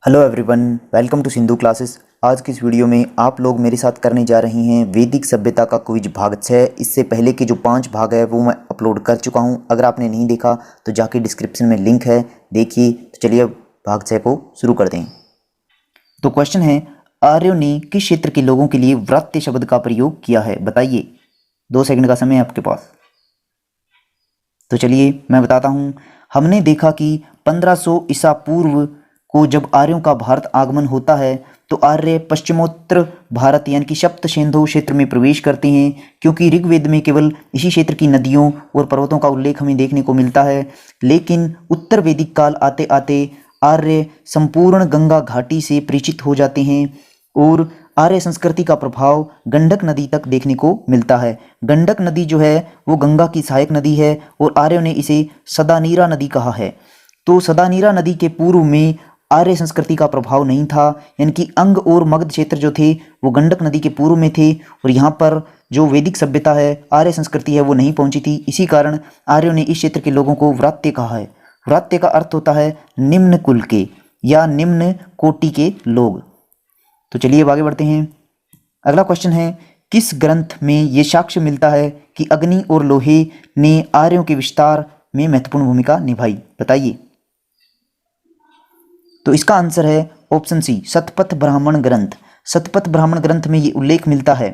Hello everyone, welcome to Sindhu classes. आज की इस वीडियो में आप लोग मेरे साथ करने जा रही हैं वैदिक सभ्यता का क्विज भाग 6। इससे पहले के जो 5 भाग है वो मैं अपलोड कर चुका हूं। अगर आपने नहीं देखा तो जाके डिस्क्रिप्शन में लिंक है, देखिए। तो चलिए अब भाग 6 को शुरू करते हैं। तो क्वेश्चन है, आर्यों ने किस क्षेत्र के लोगों के लिए व्रात्य शब्द का प्रयोग किया है? बताइए। 2 सेकंड का समय है आपके पास। तो चलिए मैं बताता हूँ। हमने देखा कि 1500 ईसा पूर्व को जब आर्यों का भारत आगमन होता है तो आर्य पश्चिमोत्तर भारत यानी कि सप्त सिंधु क्षेत्र में प्रवेश करते हैं, क्योंकि ऋग्वेद में केवल इसी क्षेत्र की नदियों और पर्वतों का उल्लेख हमें देखने को मिलता है। लेकिन उत्तर वैदिक काल आते आते आर्य संपूर्ण गंगा घाटी से परिचित हो जाते हैं और आर्य संस्कृति का प्रभाव गंडक नदी तक देखने को मिलता है। गंडक नदी जो है वो गंगा की सहायक नदी है और आर्यों ने इसे सदानीरा नदी कहा है। तो सदानीरा नदी के पूर्व में आर्य संस्कृति का प्रभाव नहीं था, यानी कि अंग और मगध क्षेत्र जो थे वो गंडक नदी के पूर्व में थे और यहाँ पर जो वैदिक सभ्यता है, आर्य संस्कृति है, वो नहीं पहुंची थी। इसी कारण आर्यों ने इस क्षेत्र के लोगों को व्रात्य कहा है। व्रात्य का अर्थ होता है निम्न कुल के या निम्न कोटि के लोग। तो चलिए अब आगे बढ़ते हैं। अगला क्वेश्चन है, किस ग्रंथ में ये साक्ष्य मिलता है कि अग्नि और लोहे ने आर्यों के विस्तार में महत्वपूर्ण भूमिका निभाई? बताइए। तो इसका आंसर है ऑप्शन सी, शतपथ ब्राह्मण ग्रंथ। शतपथ ब्राह्मण ग्रंथ में ये उल्लेख मिलता है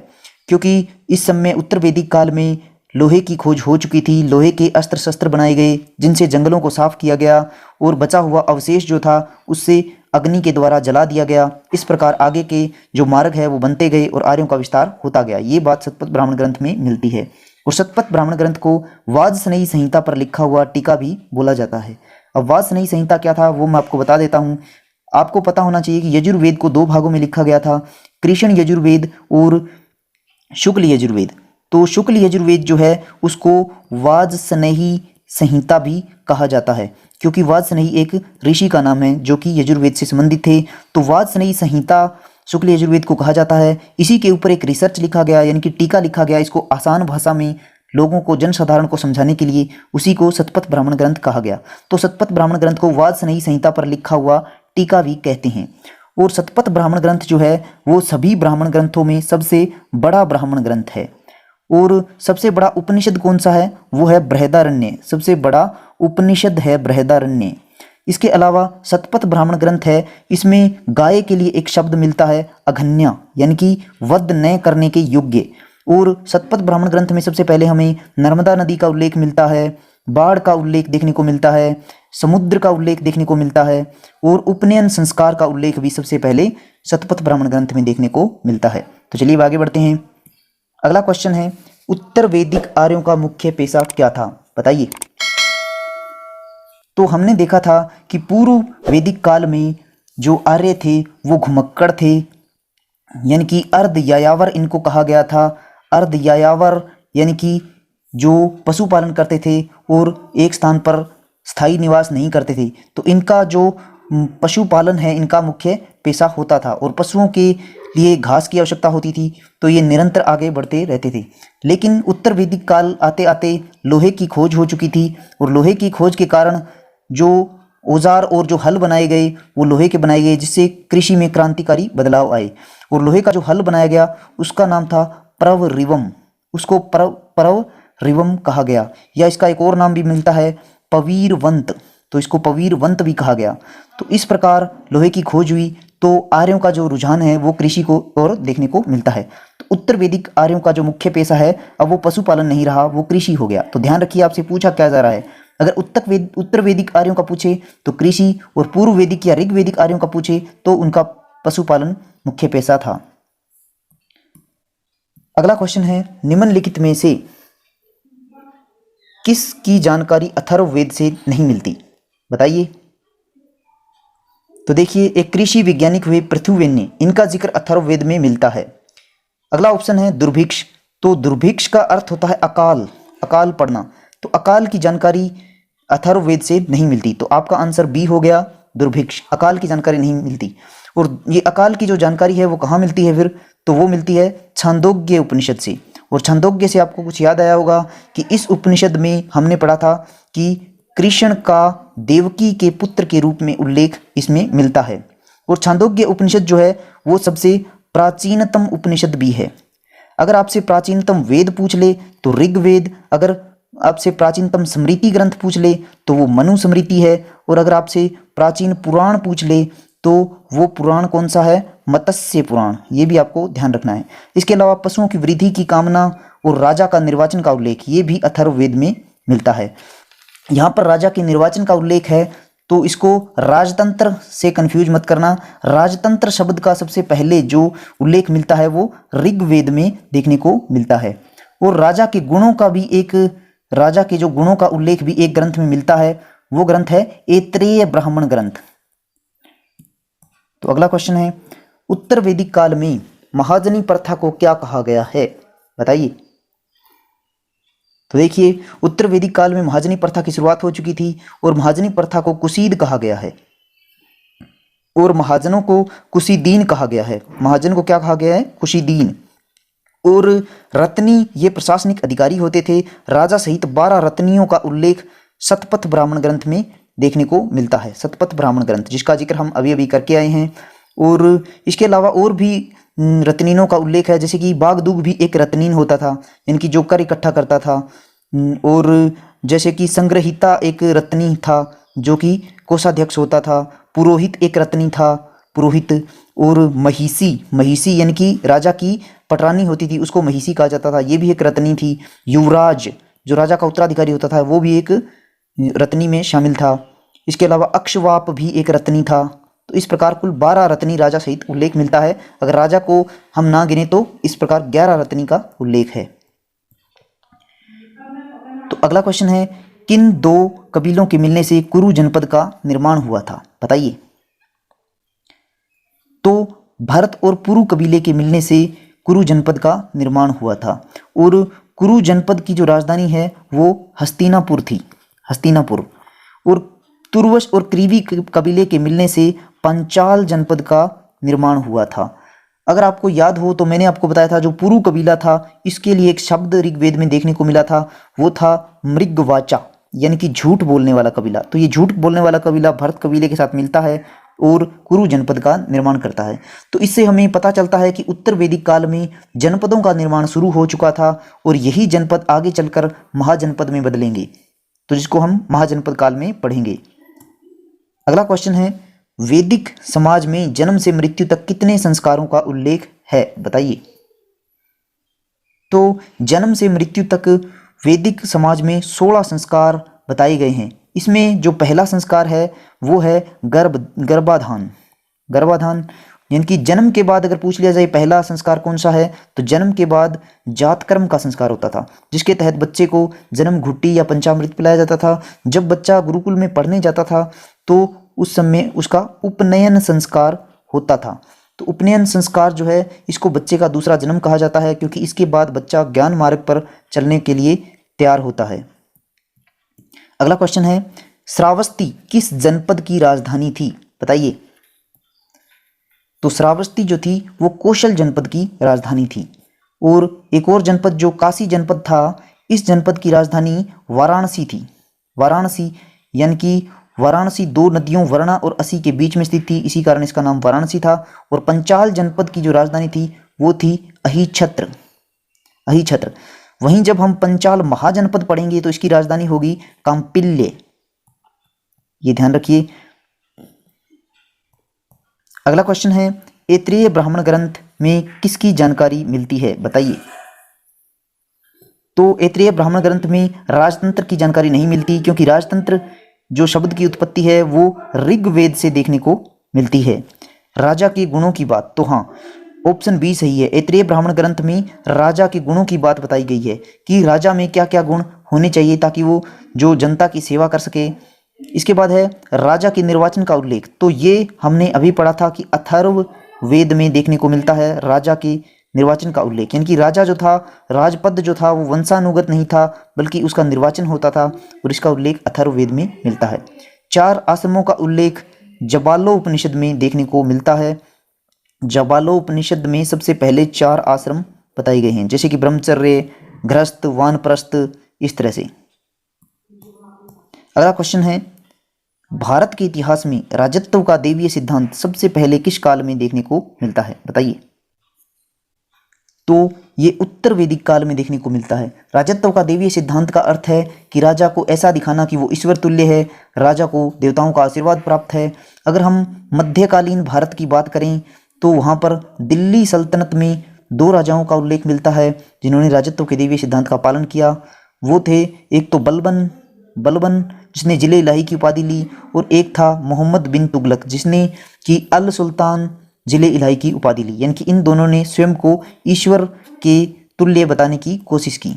क्योंकि इस समय उत्तर वैदिक काल में लोहे की खोज हो चुकी थी। लोहे के अस्त्र शस्त्र बनाए गए जिनसे जंगलों को साफ किया गया और बचा हुआ अवशेष जो था उससे अग्नि के द्वारा जला दिया गया। इस प्रकार आगे के जो मार्ग है वो बनते गए और आर्यों का विस्तार होता गया। ये बात शतपथ ब्राह्मण ग्रंथ में मिलती है। और शतपथ ब्राह्मण ग्रंथ को वाजसनेयी संहिता पर लिखा हुआ टीका भी बोला जाता है। अब वाजसनेयी संहिता क्या था वो मैं आपको बता देता हूँ। आपको पता होना चाहिए कि यजुर्वेद को 2 भागों में लिखा गया था, कृष्ण यजुर्वेद और शुक्ल यजुर्वेद। तो शुक्ल यजुर्वेद जो है उसको वाजसनेयी संहिता भी कहा जाता है, क्योंकि वाजसनेयी एक ऋषि का नाम है जो कि यजुर्वेद से संबंधित थे। तो वाजसनेयी संहिता शुक्ल यजुर्वेद को कहा जाता है। इसी के ऊपर एक रिसर्च लिखा गया, यानी कि टीका लिखा गया, इसको आसान भाषा में लोगों को, जनसाधारण को समझाने के लिए, उसी को शतपथ ब्राह्मण ग्रंथ कहा गया। तो शतपथ ब्राह्मण ग्रंथ को वाजसनेयी संहिता पर लिखा हुआ टीका भी कहते हैं। और शतपथ ब्राह्मण ग्रंथ जो है वो सभी ब्राह्मण ग्रंथों में सबसे बड़ा ब्राह्मण ग्रंथ है। और सबसे बड़ा उपनिषद कौन सा है? वो है बृहदारण्य। सबसे बड़ा उपनिषद है बृहदारण्य। इसके अलावा शतपथ ब्राह्मण ग्रंथ है, इसमें गाय के लिए एक शब्द मिलता है अघन्या, यानी कि वध न करने के योग्य। और शतपथ ब्राह्मण ग्रंथ में सबसे पहले हमें नर्मदा नदी का उल्लेख मिलता है, बाढ़ का उल्लेख देखने को मिलता है, समुद्र का उल्लेख देखने को मिलता है और उपनयन संस्कार का उल्लेख भी सबसे पहले शतपथ ब्राह्मण ग्रंथ में देखने को मिलता है। तो चलिए आगे बढ़ते हैं। अगला क्वेश्चन है, उत्तर वैदिक आर्यों का मुख्य पेशा क्या था? बताइए। तो हमने देखा था कि पूर्व वैदिक काल में जो आर्य थे वो घुमक्कड़ थे, यानी कि अर्ध यायावर इनको कहा गया था। अर्ध यायावर यानी कि जो पशुपालन करते थे और एक स्थान पर स्थायी निवास नहीं करते थे। तो इनका जो पशुपालन है इनका मुख्य पेशा होता था और पशुओं के लिए घास की आवश्यकता होती थी, तो ये निरंतर आगे बढ़ते रहते थे। लेकिन उत्तर वैदिक काल आते आते लोहे की खोज हो चुकी थी और लोहे की खोज के कारण जो औजार और जो हल बनाए गए वो लोहे के बनाए गए, जिससे कृषि में क्रांतिकारी बदलाव आए। और लोहे का जो हल बनाया गया उसका नाम था प्रवरिवम। उसको प्रवरिवम कहा गया, या इसका एक और नाम भी मिलता है पवीरवंत। तो इसको पवीरवंत भी कहा गया। तो इस प्रकार लोहे की खोज हुई तो आर्यों का जो रुझान है वो कृषि को और देखने को मिलता है। तो उत्तर वैदिक आर्यों का जो मुख्य पेशा है अब वो पशुपालन नहीं रहा, वो कृषि हो गया। तो ध्यान रखिए, आपसे पूछा क्या जा रहा है। अगर उत्तर वैदिक आर्यों का पूछे तो कृषि, और पूर्व वैदिक या ऋग्वेदिक आर्यों का पूछे तो उनका पशुपालन मुख्य पेशा था। अगला क्वेश्चन है, निम्नलिखित में से किसकी जानकारी अथर्ववेद से नहीं मिलती? बताइए। तो देखिए, एक कृषि वैज्ञानिक हुए पृथुवेन्य, इनका जिक्र अथर्ववेद में मिलता है। अगला ऑप्शन है दुर्भिक्ष। तो दुर्भिक्ष का अर्थ होता है अकाल, अकाल पड़ना। तो अकाल की जानकारी अथर्ववेद से नहीं मिलती। तो आपका आंसर बी हो गया, दुर्भिक्ष। अकाल की जानकारी नहीं मिलती। और ये अकाल की जो जानकारी है वो कहाँ मिलती है फिर? तो वो मिलती है छांदोग्य उपनिषद से। और छांदोग्य से आपको कुछ याद आया होगा कि इस उपनिषद में हमने पढ़ा था कि कृष्ण का देवकी के पुत्र के रूप में उल्लेख इसमें मिलता है। और छांदोग्य उपनिषद जो है वो सबसे प्राचीनतम उपनिषद भी है। अगर आपसे प्राचीनतम वेद पूछ ले तो ऋग्वेद, अगर आपसे प्राचीनतम स्मृति ग्रंथ पूछ ले तो वो मनु स्मृति है, और अगर आपसे प्राचीन पुराण पूछ ले तो वो पुराण कौन सा है, मत्स्य पुराण। ये भी आपको ध्यान रखना है। इसके अलावा पशुओं की वृद्धि की कामना और राजा का निर्वाचन का उल्लेख, ये भी अथर्ववेद में मिलता है। यहाँ पर राजा के निर्वाचन का उल्लेख है तो इसको राजतंत्र से कंफ्यूज मत करना। राजतंत्र शब्द का सबसे पहले जो उल्लेख मिलता है वो ऋग्वेद में देखने को मिलता है। और राजा के गुणों का भी एक, राजा के जो गुणों का उल्लेख भी एक ग्रंथ में मिलता है, वो ग्रंथ है ऐत्रेय ब्राह्मण ग्रंथ। तो अगला क्वेश्चन है, उत्तर वैदिक काल में महाजनी प्रथा को क्या कहा गया है, बताइए। तो देखिए, उत्तर वैदिक काल में महाजनी प्रथा की शुरुआत हो चुकी थी और महाजनी प्रथा को कुसीद कहा गया है और महाजनों को कुशीदीन कहा गया है। महाजन को क्या कहा गया है, कुशीदीन। और रत्नी ये प्रशासनिक अधिकारी होते थे। राजा सहित 12 रत्नियों का उल्लेख शतपथ ब्राह्मण ग्रंथ में देखने को मिलता है। शतपथ ब्राह्मण ग्रंथ जिसका जिक्र हम अभी अभी करके आए हैं। और इसके अलावा और भी रत्नीनों का उल्लेख है, जैसे कि बागदूग भी एक रत्नीन होता था, इनकी जो कर इकट्ठा करता था। और जैसे कि संग्रहिता एक रत्नी था जो कि कोषाध्यक्ष होता था। पुरोहित एक रत्नी था, पुरोहित। और महिषी यानी कि राजा की पटरानी होती थी, उसको महिषी कहा जाता था, ये भी एक रत्नी थी। युवराज जो राजा का उत्तराधिकारी होता था वो भी एक रत्नी में शामिल था। इसके अलावा अक्षवाप भी एक रत्नी था। तो इस प्रकार कुल 12 रत्नी राजा सहित उल्लेख मिलता है। अगर राजा को हम ना गिने तो इस प्रकार 11 रत्नी का उल्लेख है। तो अगला क्वेश्चन है, किन 2 कबीलों के मिलने से कुरु जनपद का निर्माण हुआ था, बताइए। तो भरत और पुरु कबीले के मिलने से कुरु जनपद का निर्माण हुआ था। और कुरु जनपद की जो राजधानी है वो हस्तिनापुर थी, हस्तिनापुर। और तुर्वश और क्रीवी कबीले के मिलने से पंचाल जनपद का निर्माण हुआ था। अगर आपको याद हो तो मैंने आपको बताया था जो पुरु कबीला था इसके लिए एक शब्द ऋग्वेद में देखने को मिला था, वो था मृगवाचा, यानी कि झूठ बोलने वाला कबीला। तो ये झूठ बोलने वाला कबीला भरत कबीले के साथ मिलता है और कुरु जनपद का निर्माण करता है। तो इससे हमें पता चलता है कि उत्तर वैदिक काल में जनपदों का निर्माण शुरू हो चुका था और यही जनपद आगे चलकर महाजनपद में बदलेंगे, तो जिसको हम महाजनपद काल में पढ़ेंगे। अगला क्वेश्चन है, वैदिक समाज में जन्म से मृत्यु तक कितने संस्कारों का उल्लेख है, बताइए। तो जन्म से मृत्यु तक वैदिक समाज में 16 संस्कार बताए गए हैं। इसमें जो पहला संस्कार है वो है गर्भाधान। गर्भाधान यानी कि जन्म के बाद अगर पूछ लिया जाए पहला संस्कार कौन सा है, तो जन्म के बाद जातकर्म का संस्कार होता था, जिसके तहत बच्चे को जन्म घुट्टी या पंचामृत पिलाया जाता था। जब बच्चा गुरुकुल में पढ़ने जाता था तो उस समय उसका उपनयन संस्कार होता था। तो उपनयन संस्कार जो है इसको बच्चे का दूसरा जन्म कहा जाता है, क्योंकि इसके बाद बच्चा ज्ञान मार्ग पर चलने के लिए तैयार होता है। अगला क्वेश्चन है, श्रावस्ती किस जनपद की राजधानी थी, बताइए। तो श्रावस्ती जो थी वो कौशल जनपद की राजधानी थी। और एक और जनपद जो काशी जनपद था, इस जनपद की राजधानी वाराणसी थी। वाराणसी यानी कि वाराणसी 2 नदियों वर्णा और असी के बीच में स्थित थी, इसी कारण इसका नाम वाराणसी था। और पंचाल जनपद की जो राजधानी थी वो थी अहिछत्र। अहिछत्र। वहीं जब हम पंचाल महाजनपद पढ़ेंगे तो इसकी राजधानी होगी कांपिल्य, ये ध्यान रखिए। अगला क्वेश्चन है, ऐत्रेय ब्राह्मण ग्रंथ में किसकी जानकारी मिलती है, बताइए। तो ऐत्रेय ब्राह्मण ग्रंथ में राजतंत्र की जानकारी नहीं मिलती, क्योंकि राजतंत्र जो शब्द की उत्पत्ति है वो ऋग्वेद से देखने को मिलती है। राजा के गुणों की बात, तो हाँ ऑप्शन बी सही है। ऐत्रेय ब्राह्मण ग्रंथ में राजा के गुणों की बात बताई गई है कि राजा में क्या क्या गुण होने चाहिए ताकि वो जो जनता की सेवा कर सके। इसके बाद है राजा के निर्वाचन का उल्लेख, तो ये हमने अभी पढ़ा था कि अथर्व वेद में देखने को मिलता है राजा के निर्वाचन का उल्लेख। यानी कि राजा जो था, राजपद जो था वो वंशानुगत नहीं था बल्कि उसका निर्वाचन होता था, और इसका उल्लेख अथर्व वेद में मिलता है। 4 आश्रमों का उल्लेख जबालोपनिषद में देखने को मिलता है। जबालोपनिषद में सबसे पहले 4 आश्रम बताए गए हैं, जैसे कि ब्रह्मचर्य, गृहस्थ, वानप्रस्थ, इस तरह से। अगला क्वेश्चन है, भारत के इतिहास में राजत्व का देवीय सिद्धांत सबसे पहले किस काल में देखने को मिलता है, बताइए। तो ये उत्तर वैदिक काल में देखने को मिलता है। राजत्व का देवीय सिद्धांत का अर्थ है कि राजा को ऐसा दिखाना कि वो ईश्वर तुल्य है, राजा को देवताओं का आशीर्वाद प्राप्त है। अगर हम मध्यकालीन भारत की बात करें तो वहाँ पर दिल्ली सल्तनत में 2 राजाओं का उल्लेख मिलता है जिन्होंने राजत्व के देवीय सिद्धांत का पालन किया। वो थे, एक तो बलबन जिसने जिले इलाही की उपाधि ली, और एक था मोहम्मद बिन तुगलक जिसने कि अल सुल्तान जिले इलाही की उपाधि ली। यानी कि इन दोनों ने स्वयं को ईश्वर के तुल्य बताने की कोशिश की।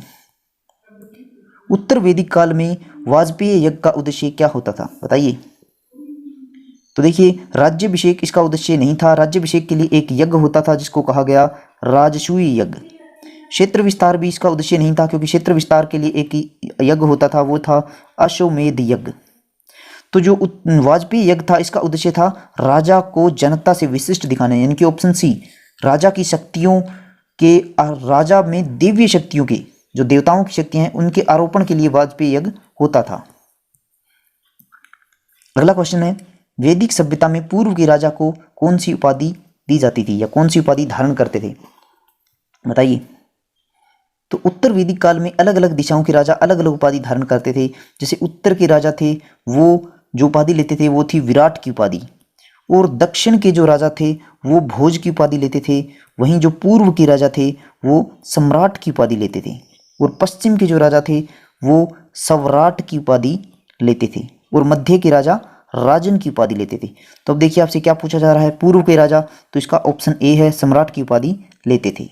उत्तर वैदिक काल में वाजपेयी यज्ञ का उद्देश्य क्या होता था, बताइए। तो देखिए, राज्याभिषेक इसका उद्देश्य नहीं था। राज्याभिषेक के लिए एक यज्ञ होता था जिसको कहा गया राजसूय यज्ञ। क्षेत्र विस्तार भी इसका उद्देश्य नहीं था, क्योंकि क्षेत्र विस्तार के लिए एक यज्ञ होता था, वो था अश्वमेध यज्ञ। तो जो वाजपेयी यज्ञ था, इसका उद्देश्य था राजा को जनता से विशिष्ट दिखाना, यानी कि ऑप्शन सी, राजा की शक्तियों के, राजा में दिव्य शक्तियों के, जो देवताओं की शक्तियां हैं उनके आरोपण के लिए वाजपेयी यज्ञ होता था। अगला क्वेश्चन है, वैदिक सभ्यता में पूर्व के राजा को कौन सी उपाधि दी जाती थी या कौन सी उपाधि धारण करते थे, बताइए। तो उत्तर वैदिक काल में अलग अलग दिशाओं के राजा अलग अलग उपाधि धारण करते थे। जैसे उत्तर के राजा थे वो जो उपाधि लेते थे वो थी विराट की उपाधि, और दक्षिण के जो राजा थे वो भोज की उपाधि लेते थे। वहीं जो पूर्व के राजा थे वो सम्राट की उपाधि लेते थे, और पश्चिम के जो राजा थे वो सवराट की उपाधि लेते थे, और मध्य के राजा राजन की उपाधि लेते थे। तो अब देखिए आपसे क्या पूछा जा रहा है, पूर्व के राजा, तो इसका ऑप्शन ए है, सम्राट की उपाधि लेते थे।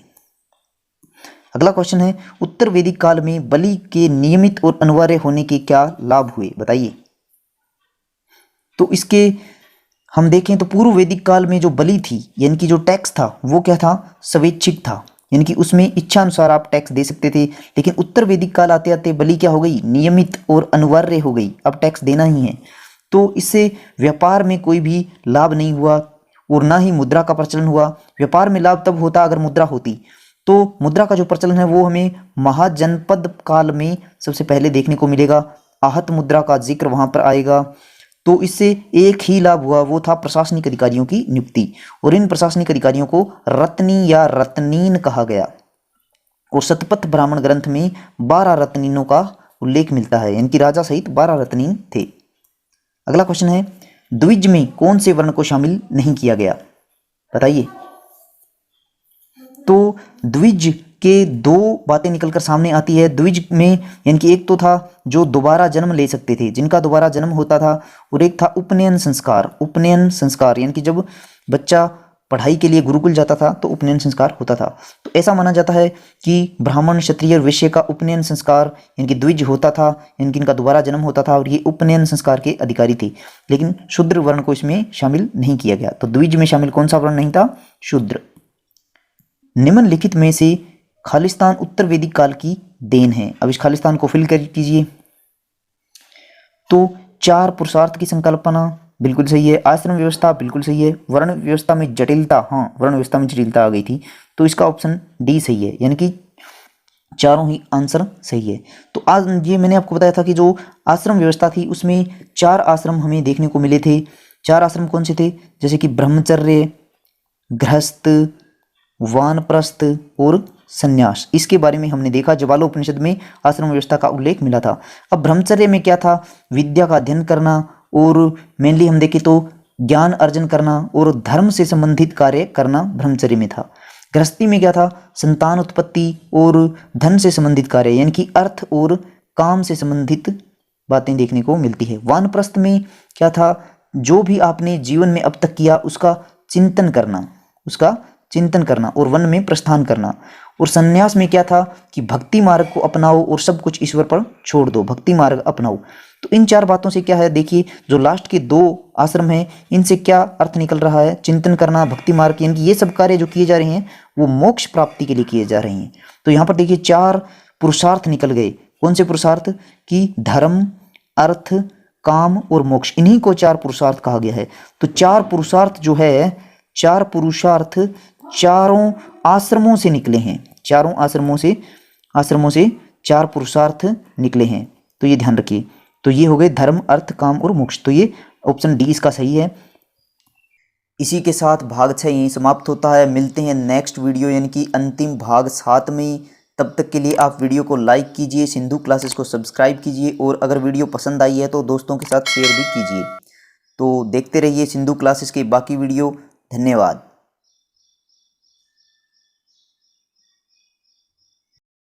अगला क्वेश्चन है, उत्तर वैदिक काल में बलि के नियमित और अनिवार्य होने के क्या लाभ हुए, बताइए। तो इसके हम देखें तो पूर्व वैदिक काल में जो बलि थी, यानी कि जो टैक्स था वो क्या था, स्वैच्छिक था, यानी कि उसमें इच्छा अनुसार आप टैक्स दे सकते थे। लेकिन उत्तर वैदिक काल आते आते बलि क्या हो गई, नियमित और अनिवार्य हो गई, अब टैक्स देना ही है। तो इससे व्यापार में कोई भी लाभ नहीं हुआ, और ना ही मुद्रा का प्रचलन हुआ। व्यापार में लाभ तब होता अगर मुद्रा होती। तो मुद्रा का जो प्रचलन है वो हमें महाजनपद काल में सबसे पहले देखने को मिलेगा। आहत मुद्रा का जिक्र वहां पर आएगा। तो इससे एक ही लाभ हुआ, वो था प्रशासनिक अधिकारियों की नियुक्ति, और इन प्रशासनिक अधिकारियों को रत्नी या रत्नीन कहा गया। और शतपथ ब्राह्मण ग्रंथ में 12 रत्नीनों का उल्लेख मिलता है, यानी कि राजा सहित 12 रत्नीन थे। अगला क्वेश्चन है, द्विज में कौन से वर्ण को शामिल नहीं किया गया, बताइए। तो द्विज के 2 बातें निकलकर सामने आती है। द्विज में यानी कि एक तो था जो दोबारा जन्म ले सकते थे, जिनका दोबारा जन्म होता था, और एक था उपनयन संस्कार। उपनयन संस्कार यानी कि जब बच्चा पढ़ाई के लिए गुरुकुल जाता था तो उपनयन संस्कार होता था। तो ऐसा माना जाता है कि ब्राह्मण, क्षत्रिय और वैश्य का उपनयन संस्कार यानी कि द्विज होता था, यानी कि इनका दोबारा जन्म होता था, और ये उपनयन संस्कार के अधिकारी थे। लेकिन शूद्र वर्ण को इसमें शामिल नहीं किया गया। तो द्विज में शामिल कौन सा वर्ण नहीं था, शूद्र। निम्नलिखित में से खालिस्तान उत्तर वैदिक काल की देन है। अब इस खालिस्तान को फिल कर कीजिए। तो 4 पुरुषार्थ की संकल्पना बिल्कुल सही है, आश्रम व्यवस्था बिल्कुल सही है, वर्ण व्यवस्था में जटिलता, हाँ वर्ण व्यवस्था में जटिलता आ गई थी, तो इसका ऑप्शन डी सही है, यानी कि चारों ही आंसर सही है। तो आज ये मैंने आपको बताया था कि जो आश्रम व्यवस्था थी उसमें 4 आश्रम हमें देखने को मिले थे। 4 आश्रम कौन से थे, जैसे कि ब्रह्मचर्य, गृहस्थ, वानप्रस्थ और संन्यास। इसके बारे में हमने देखा, ज्वालोपनिषद में आश्रम व्यवस्था का उल्लेख मिला था। अब ब्रह्मचर्य में क्या था, विद्या का अध्ययन करना, और मेनली हम देखें तो ज्ञान अर्जन करना और धर्म से संबंधित कार्य करना ब्रह्मचर्य में था। गृहस्थी में क्या था, संतान उत्पत्ति और धन से संबंधित कार्य, यानी कि अर्थ और काम से संबंधित बातें देखने को मिलती है। वानप्रस्थ में क्या था, जो भी आपने जीवन में अब तक किया उसका चिंतन करना और वन में प्रस्थान करना। और संन्यास में क्या था कि भक्ति मार्ग को अपनाओ और सब कुछ ईश्वर पर छोड़ दो, भक्ति मार्ग अपनाओ। तो इन 4 बातों से क्या है, देखिए जो लास्ट के 2 आश्रम हैं इनसे क्या अर्थ निकल रहा है, चिंतन करना, भक्ति मार्ग, यानी कि ये सब कार्य जो किए जा रहे हैं वो मोक्ष प्राप्ति के लिए किए जा रहे हैं। तो यहाँ पर देखिए 4 पुरुषार्थ निकल गए। कौन से पुरुषार्थ, कि धर्म, अर्थ, काम और मोक्ष, इन्हीं को 4 पुरुषार्थ कहा गया है। तो 4 पुरुषार्थ जो है, 4 पुरुषार्थ चारों आश्रमों से निकले हैं। चारों आश्रमों से 4 पुरुषार्थ निकले हैं, तो ये ध्यान रखिए। तो ये हो गए धर्म, अर्थ, काम और मोक्ष। तो ये ऑप्शन डी इसका सही है। इसी के साथ भाग 6 यहीं समाप्त होता है। मिलते हैं नेक्स्ट वीडियो यानी कि अंतिम भाग 7 में। तब तक के लिए आप वीडियो को लाइक कीजिए, सिंधु क्लासेस को सब्सक्राइब कीजिए और अगर वीडियो पसंद आई है तो दोस्तों के साथ शेयर भी कीजिए। तो देखते रहिए सिंधु क्लासेस के बाकी वीडियो। धन्यवाद।